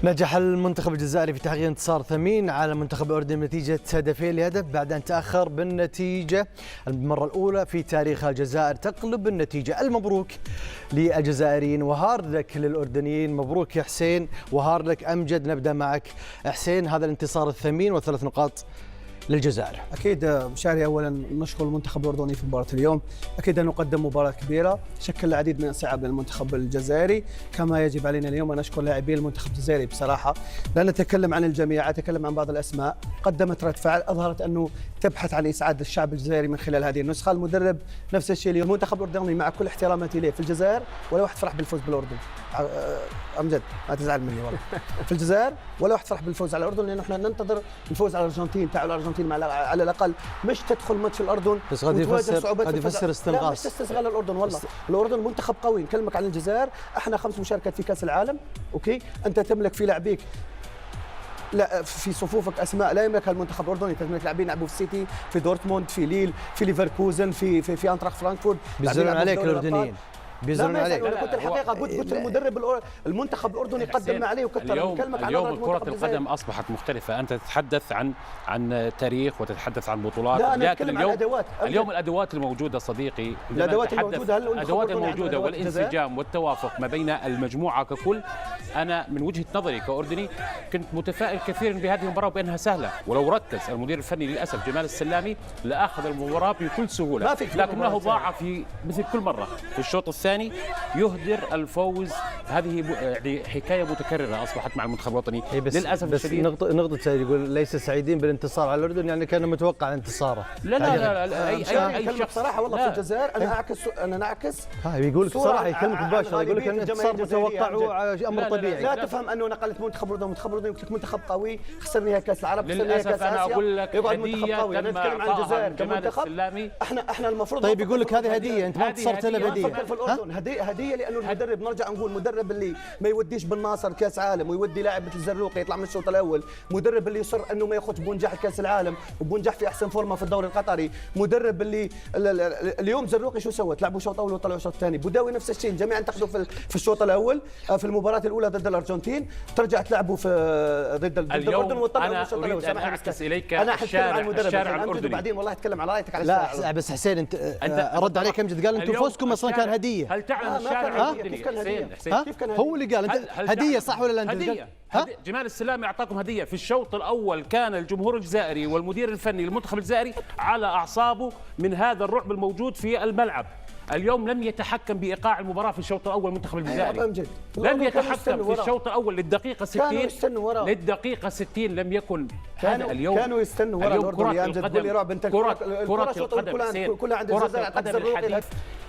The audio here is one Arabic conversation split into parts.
نجح المنتخب الجزائري في تحقيق انتصار ثمين على المنتخب الأردني بنتيجة هدفين لهدف بعد أن تأخر بالنتيجة المرة الأولى في تاريخ الجزائر تقلب النتيجة. المبروك للجزائريين وهارد لك للأردنيين. مبروك يا حسين وهارد لك أمجد. نبدأ معك حسين، هذا الانتصار الثمين و3 نقاط للجزائر. اكيد مشاري، اولا نشكر المنتخب الاردني في مباراه اليوم، اكيد انه قدم مباراه كبيره شكل العديد من الصعاب للمنتخب الجزائري، كما يجب علينا اليوم ان نشكر لاعبي المنتخب الجزائري بصراحه. لا نتكلم عن الجميع، اتكلم عن بعض الاسماء قدمت رد فعل اظهرت انه تبحث عن اسعاد الشعب الجزائري من خلال هذه النسخه. المدرب نفس الشيء اليوم. المنتخب الاردني مع كل احتراماتي له في الجزائر ولا واحد فرح بالفوز بالاردن. امجد ما تزعل مني والله. في الجزائر ولا واحد فرح بالفوز على الاردن، لانه احنا ننتظر الفوز على الارجنتين. تعالوا الارجنتين على الاقل مش تدخل ماتش الاردن بس قد يفسر استنقاص. لا مش تستغل الاردن والله. الاردن منتخب قوي. نكلمك عن الجزائر، احنا 5 مشاركات في كاس العالم، اوكي؟ انت تملك في لاعبيك، لا في صفوفك اسماء لا يملكها المنتخب الاردني. تملك لاعبين لعبوا في سيتي، في دورتموند، في ليل، في ليفركوزن، في انتراخت فرانكفورت. بيزعلون عليك الاردنيين، بيزعلون عليك. انا قلت الحقيقه، قلت المدرب المنتخب الاردني قدم عليه وكثر. اليوم كرة القدم اصبحت مختلفة. انت تتحدث عن تاريخ وتتحدث عن بطولات، لكن اليوم الادوات الموجودة صديقي، الادوات الموجودة والانسجام والتوافق ما بين المجموعة ككل. انا من وجهة نظري كأردني كنت متفائل كثيرا بهذه المباراة وبانها سهلة، ولو ركز المدير الفني للاسف جمال السلامي لاخذ المباراة بكل سهولة، لكنه ضاع في مثل كل مرة في الشوط الثاني يهدر الفوز. هذه يعني حكايه متكرره اصبحت مع المنتخب الوطني للاسف الشديد. نقطة سعيد يقول ليس سعيدين بالانتصار على الاردن، يعني كان متوقع انتصاره. لا اي شخص صراحه والله. في الجزائر انا نعكس يقول لك صراحه يكلمك مباشره، يقول لك ان الانتصار متوقع وامر طبيعي. لا تفهم انه نقلت منتخب الاردن. المنتخب الاردني قلت لك منتخب قوي، خسر نهائي كاس العرب، خسر نهائي كاس انا اسيا. اقول لك يقعد منتخب قوي. نتكلم عن الجزائر كمنتخب. احنا المفروض. طيب يقول لك هذه هديه، انت ما انتصرت الا بهديه. في الاردن هديه لانه المدرب، نرجع نقول المدرب اللي ما يوديش بالناصر كاس عالم ويودي لاعب مثل زروقي يطلع من الشوط الاول، مدرب اللي يصر انه ما ياخذ بونجاح كاس العالم وبونجاح في احسن فورمه في الدوري القطري، مدرب اللي اليوم زروقي شو سوى؟ لعبوا شوط اول وطلعوا شوط ثاني. بوداوي نفس الشيء، الجميع انتقدوا في الشوط الاول في المباراه الاولى ضد الارجنتين، ترجع تلعبوا في ضد الاردن وطلعوا الشوط الاول. انا اعكس اليك انا الشارع الاردني وبعدين والله اتكلم على رايتك على الشارع. لا بس حسين انت رد عليك امجد، قال انتم فوزكم اصلا كان هديه. هل تعلم الشارع كيف كان هديه؟ هو اللي قال انت هديه صح ولا لا؟ هديه. جمال السلامي اعطاكم هديه. في الشوط الاول كان الجمهور الجزائري والمدير الفني للمنتخب الجزائري على اعصابه من هذا الرعب الموجود في الملعب. اليوم لم يتحكم بايقاع المباراه في الشوط الاول المنتخب الجزائري. لم يتحكم في الشوط الاول للدقيقه 60. للدقيقه 60 لم يكن هذا اليوم. كانوا يستنوا ورا الاردن. يا امجد قول لي رعب. انت كره القدم كلها عند الجزائر.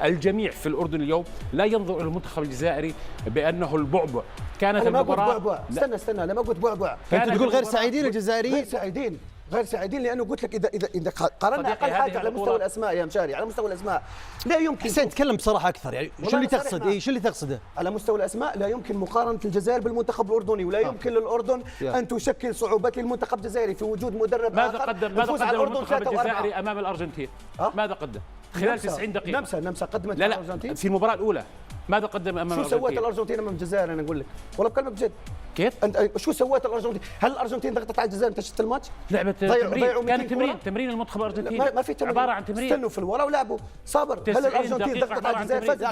الجميع في الاردن اليوم لا ينظر الى المنتخب الجزائري بانه البعبع. كانت المباراه استنى لما قلت بعبع انت تقول غير سعيدين الجزائريين. غير سعيدين لانه قلت لك اذا قارنا اقل حاجه على مستوى الاسماء يا مشاري، على مستوى الاسماء لا يمكن. حسين تكلم بصراحه اكثر، يعني شو اللي تقصد؟ شو اللي تقصده؟ على مستوى الاسماء لا يمكن مقارنه الجزائر بالمنتخب الاردني، ولا يمكن للاردن ان تشكل صعوبات للمنتخب الجزائري في وجود مدرب ماذا قدم المنتخب الجزائري امام الارجنتين؟ ماذا قدم خلال 90 دقيقه؟ نمسا قدمت الارجنتين في المباراه الاولى. ماذا قدم امام الارجنتين؟ شو سوت الارجنتين امام الجزائر؟ انا اقول لك والله بكلمك بجد. كيف؟ انت شو سوت الارجنتين؟ هل الارجنتين ضغطت على الجزائر؟ انت شفت الماتش؟ لعبه تمرين، كان تمرين المنتخب الارجنتيني. ما في تمرين، عباره عن تمرين. استنوا في الورا ولعبوا. صابر، هل الارجنتين ضغطت على الجزائر؟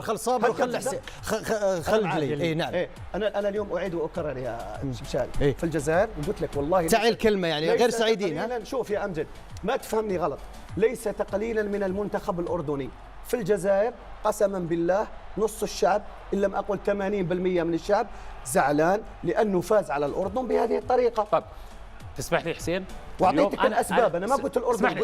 خل صابر خل حسين خل علي. اي نعم. انا اليوم اعيد واكرر يا مشاري في الجزائر، وقلت لك والله تعي الكلمه يعني غير سعيدين. شوف يا امجد ما تفهمني غلط، ليس تقليلا من المنتخب الاردني. في الجزائر قسما بالله نص الشعب ان لم اقل 80% من الشعب زعلان لانه فاز على الاردن بهذه الطريقه. طب تسمح لي حسين واعطيتك الاسباب. انا ما قلت الاردن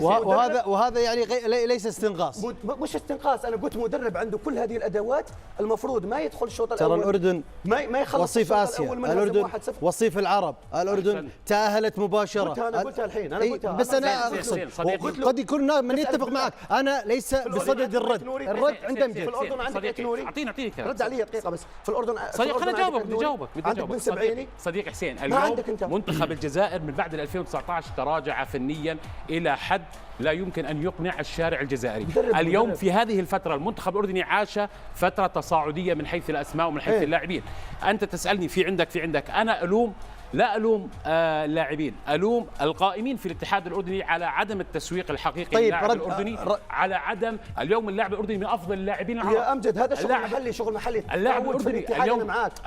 وهذا يعني ليس استنقاص. مش استنقاص، انا قلت مدرب عنده كل هذه الادوات المفروض ما يدخل الشوط الاول. ترى الاردن ما يخلص وصيف اسيا، الاردن وصيف العرب، الاردن تاهلت مباشره. انا قلتها الحين، انا قلتها بس انا اقصد قد يكون من يتفق معك. انا ليس بصدد الرد عند امجد. في الاردن عندك اعتنوري. اعطيني رد علي دقيقه بس. في الاردن صديق خليني اجاوبك. عندك بن سبعيني. صديق حسين، اليوم منتخب الجزائر من بعد 2019 تراجع فنيا إلى حد لا يمكن أن يقنع الشارع الجزائري. اليوم في هذه الفترة المنتخب الأردني عاش فترة تصاعدية من حيث الأسماء ومن حيث اللاعبين. أنت تسألني في عندك، أنا ألوم، لا ألوم اللاعبين، ألوم القائمين في الاتحاد الأردني على عدم التسويق الحقيقي للاعب الأردني، على عدم اليوم اللاعب الأردني من أفضل اللاعبين العرب. يا أمجد هذا شغل محلي اللاعب الأردني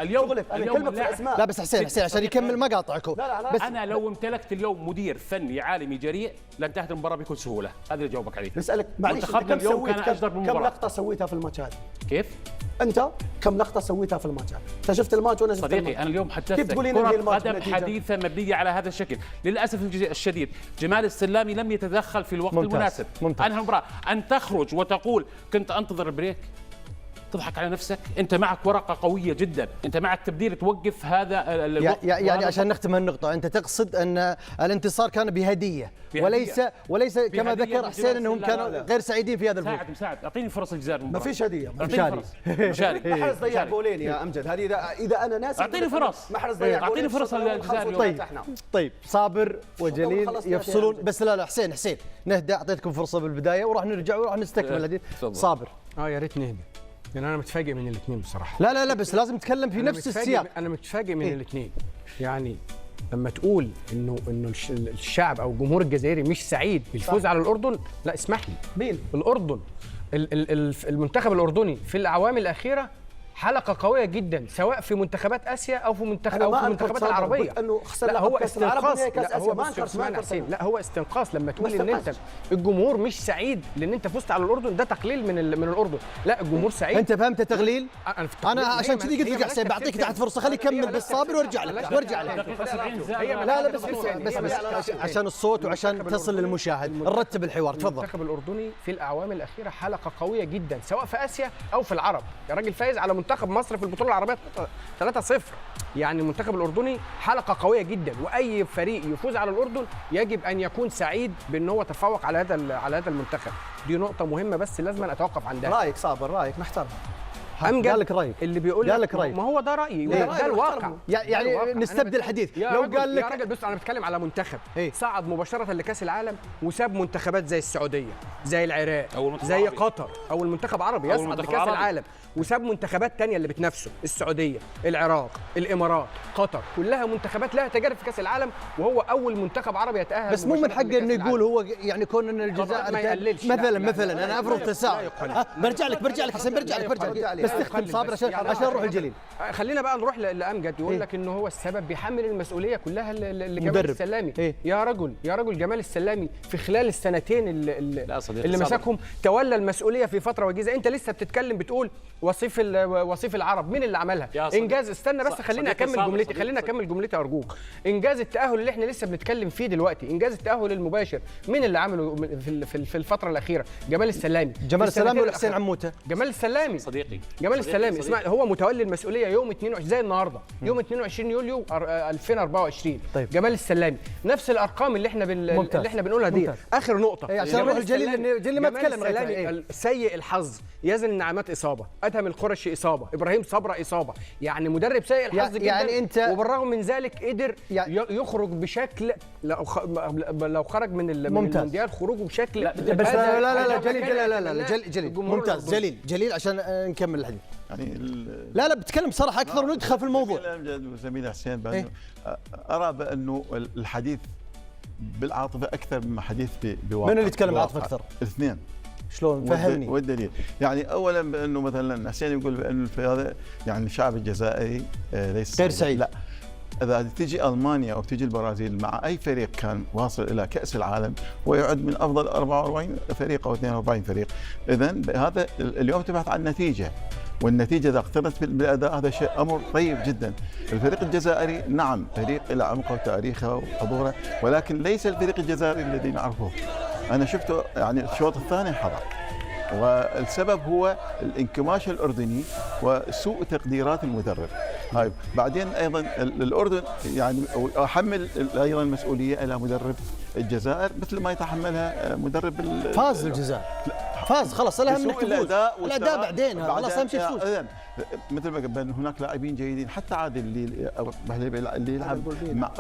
اليوم لا بس حسين عشان يكمل ما قاطعكم. بس أنا لو امتلكت اليوم مدير فني عالمي جريء لن تهدم المباراة بكل سهولة. هذا اللي جاوبك عليه. نسألك معلش، كم لقطة سويتها في الماتش هذا؟ كيف؟ أنت كم لقطة سويتها في الماتش هذا؟ أنت شفت الماتش وأنا شفت صديقي، أنا اليوم حدثتك كرة قدم حديثة مبنية على هذا الشكل. للأسف الشديد جمال السلامي لم يتدخل في الوقت المناسب. أنهى المباراة. أن تخرج وتقول كنت أنتظر البريك، تضحك على نفسك. انت معك ورقه قويه جدا، انت معك تبديل توقف هذا الوقت. يعني عشان نختم النقطه، انت تقصد ان الانتصار كان بهديه وليس كما ذكر حسين انهم كانوا غير سعيدين في هذا الفوز. مساعد اعطيني فرص الجزائر. ما فيش هديه، مشاري محرز ضيع جولين يا امجد. هذه اذا انا ناسي اعطيني فرص، محرز ضيع جولين، اعطيني فرصه للجزائر. طيب صابر وجليل يفصلون، بس لا حسين نهدى، اعطيتكم فرصه بالبدايه وراح نرجع وراح نستكمل الحديث. صابر يا ريت نهدى، يعني انا متفاجئ من الاثنين بصراحه. لا بس لازم نتكلم في نفس السياق. انا متفاجئ من الاثنين. يعني لما تقول انه الشعب او الجمهور الجزائري مش سعيد بالفوز على الاردن، لا اسمح لي، مين الاردن؟ المنتخب الاردني في الاعوام الاخيره حلقه قويه جدا، سواء في منتخبات اسيا او في المنتخبات العربيه. لا هو استنقاص، لا هو استنقاص لما تقول ان انت الجمهور مش سعيد لان انت فزت على الاردن، ده تقليل من الاردن. لا الجمهور سعيد. انت فهمت تغليل؟ انا عشان كذي قلت لك حسين بعطيك تحت فرصه، خليه يكمل بس صابر وارجع لك. لا بس عشان الصوت وعشان تصل للمشاهد نرتب الحوار. تفضل. المنتخب الاردني في الاعوام الاخيره حلقه قويه جدا، سواء في اسيا او في العرب. يا راجل فايز على منتخب مصر في البطوله العربيه 3-0. يعني المنتخب الاردني حلقه قويه جدا، واي فريق يفوز على الاردن يجب ان يكون سعيد بان هو تفوق على هذا المنتخب. دي نقطه مهمه بس لازم اتوقف عندها. رايك صابر، رايك محترم. قال لك رايك اللي بيقول لك ما هو ده رايي، ده الواقع. يعني نستبدل الحديث. لو قال لك يا راجل بص، انا بتكلم على منتخب صعد مباشره لكاس العالم وساب منتخبات زي السعوديه، زي العراق، زي قطر، او المنتخب عربي يصعد لكاس العالم وساب منتخبات تانية اللي بتنافسه، السعوديه، العراق، الامارات، قطر، كلها منتخبات لها تجارب في كاس العالم، وهو اول منتخب عربي يتاهل. بس مو من حقه انه يقول هو يعني كون ان الجزائر مثلا انا افرض تساؤل. برجع لك حسين، برجع لك بس تختم صابر عشان نروح الجليل. خلينا بقى نروح لامجد يقول لك انه هو السبب، بيحمل المسؤوليه كلها لجمال السلامي. يا رجل جمال السلامي في خلال السنتين اللي مسكهم تولى المسؤوليه في فتره وجيزه. انت لسه بتتكلم بتقول وصيف العرب، مين اللي عملها؟ انجاز. استنى بس خليني اكمل جملتي ارجوك. انجاز التاهل اللي احنا لسه بنتكلم فيه دلوقتي، انجاز التاهل المباشر، مين اللي عمله في الفتره الاخيره؟ جمال السلامي ولا حسين عموته؟ جمال السلامي صديقي. جمال السلامي. اسمع، هو متولي المسؤوليه يوم 22 زي النهارده، يوم 22 يوليو 2024. طيب. جمال السلامي نفس الارقام اللي احنا بنقولها دي. اخر نقطه عشان نروح الجليل ما اتكلم. سيء الحظ، يزن النعمات اصابه، ادهم القرشي اصابه، ابراهيم صبرا اصابه، يعني مدرب سيء الحظ جدا. يعني انت وبالرغم من ذلك قدر يخرج بشكل لو خرج من المونديال خروجه بشكل بس لا جليل ممتاز. جليل عشان نكمل الحديث. يعني لا بتكلم صراحه اكثر وندخل في الموضوع. زميلي حسين بأنه ارى بانه الحديث بالعاطفه اكثر مما حديث بواقع. من اللي يتكلم بالعاطفه اكثر؟ الاثنين. شلون؟ فهمني. والدليل يعني اولا بانه مثلا حسين يقول بانه في هذا يعني الشعب الجزائري ليس غير سعيد. لا، اذا تجي المانيا او تجي البرازيل مع اي فريق كان واصل الى كاس العالم ويعد من افضل 44 فريق او 42 فريق، اذا هذا اليوم تبحث عن نتيجه، والنتيجه اذا اقترنت بالاداء هذا شيء امر طيب جدا. الفريق الجزائري نعم فريق له عمقه وتاريخه وحضوره، ولكن ليس الفريق الجزائري الذي نعرفه. انا شفته يعني الشوط الثاني حضر، والسبب هو الانكماش الأردني وسوء تقديرات المدرب. هاي بعدين أيضا الأردن يعني أحمل أيضا المسؤولية إلى مدرب الجزائر مثل ما يتحملها مدرب فاز الجزائر. فاز خلاص الاهم انك تفوز. الاداء بعدين خلاص اهم شيء تفوز. مثل ما قلنا هناك لاعبين جيدين، حتى عادل اللي يلعب مع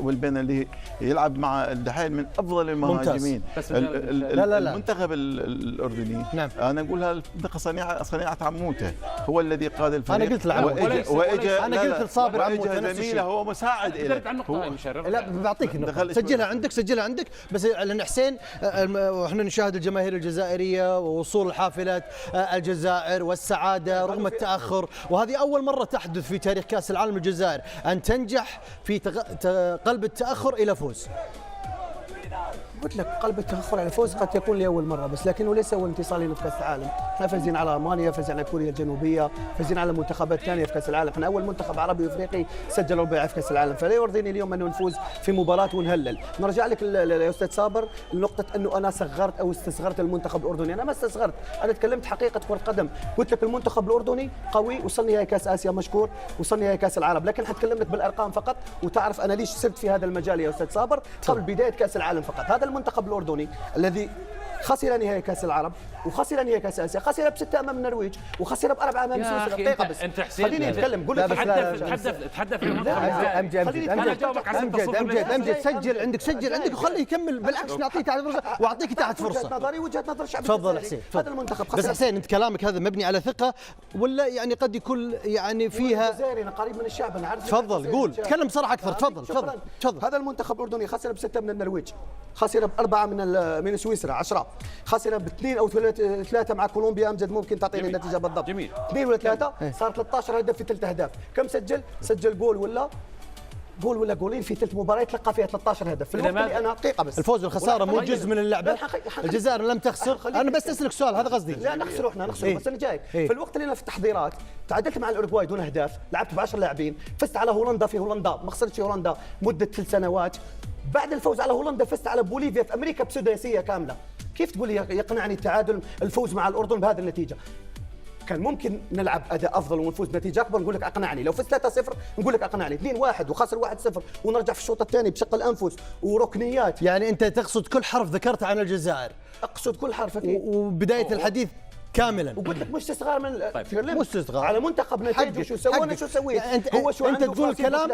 والبين اللي يلعب مع الدحيل من افضل المهاجمين. المنتخب الاردني نعم. انا اقولها المنتخب صنيعه عموته هو الذي قاد الفريق. انا قلت واجا انا قلت لصابر عموته زميله هو مساعد له. لا بعطيك النقطه سجلها عندك بس لان حسين واحنا نشاهد الجماهير الجزائريه ووصول الحافلات الجزائر والسعاده رغم التاخر، وهذه اول مره تحدث في تاريخ كاس العالم الجزائر ان تنجح في قلب التاخر الى فوز. قلت لك قلب التاخر على فوز قد يكون لاول مره بس لكنه ليس اول انتصار لنا في كاس العالم، احنا فايزين على المانيا، فايزين على كوريا الجنوبيه، فايزين على منتخبات ثانيه في كاس العالم، احنا اول منتخب عربي وافريقي سجل رباعي في كاس العالم، فلا يرضيني اليوم انه نفوز في مباراه ونهلل. نرجع لك يا استاذ صابر لنقطه انه انا صغرت او استصغرت المنتخب الاردني، انا ما استصغرت، انا تكلمت حقيقه كره قدم، قلت لك المنتخب الاردني قوي وصل نهائي كاس اسيا مشكور، وصل نهائي كاس العرب، لكن حتكلم لك بالارقام فقط وتعرف انا ليش سرت في هذا المجال يا استاذ صابر قبل بدايه كاس العالم فقط. هذا المنتخب الاردني الذي خسر نهائي كاس العرب وخسر نهائي كاس اسيا، خسر ب6 امام النرويج وخسر ب4 امام سويسرا. دقيقه بس خليني اتكلم، قول لك تحدث امجد سجل عندك وخليه يكمل، بالعكس نعطيه تحت فرصه واعطيك تحت فرصه. وجهه نظر شعب تفضل حسين. هذا المنتخب بس حسين انت كلامك هذا مبني على ثقه ولا يعني قد يكون يعني فيها الجزائري؟ انا قريب من الشعب انا عارف. تفضل قول تكلم بصراحه اكثر. تفضل. هذا المنتخب الاردني خسر ب6 من النرويج، خسر ب4 من سويسرا 10، خسر ب2 او 3 مع كولومبيا. امجد ممكن تعطيني النتيجه بالضبط؟ جميل. 2 ولا 3 صار 13 هدف في 3 اهداف. كم سجل جول ولا جولين في 3 مباريات تلقى فيها 13 هدف. في الوقت اللي انا دقيقه بس الفوز والخساره مو جزء من اللعبه. الجزائر لم تخسر. انا بس اسالك سؤال هذا قصدي. لا نخسر بس انا جاي في الوقت اللي انا في التحضيرات تعادلت مع الاوروغواي دون اهداف، لعبت ب10 لاعبين، فزت على هولندا في هولندا، ما خسرتش هولندا مده 3 سنوات. بعد الفوز على هولندا فزت على بوليفيا في امريكا بسداسيه كامله. كيف تقول لي يقنعني التعادل الفوز مع الاردن بهذه النتيجه؟ كان ممكن نلعب اداء افضل ونفوز بنتيجه اكبر نقول لك اقنعني، لو فزت 3-0 نقول لك اقنعني، 2-1 وخسر 1-0 ونرجع في الشوط الثاني بشق الانفس وركنيات. يعني انت تقصد كل حرف ذكرته عن الجزائر؟ اقصد كل حرف اكيد وبدايه الحديث كاملا. وقلت لك مش استصغار من مش استصغار على منتخب نتيجه شو سوينا شو سويت. هو شو انت تقول الكلام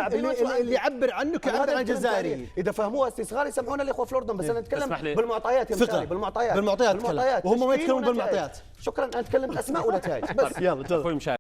اللي يعبر عنك يعبر عن الجزائري. اذا فهموها استصغار يسامحونا الاخوه في الاردن، بس انا اتكلم بالمعطيات يا مشاري، بالمعطيات وهم ما يتكلمون بالمعطيات. شكرا انا تكلمت اسماء ونتائج بس. يلا تفضل.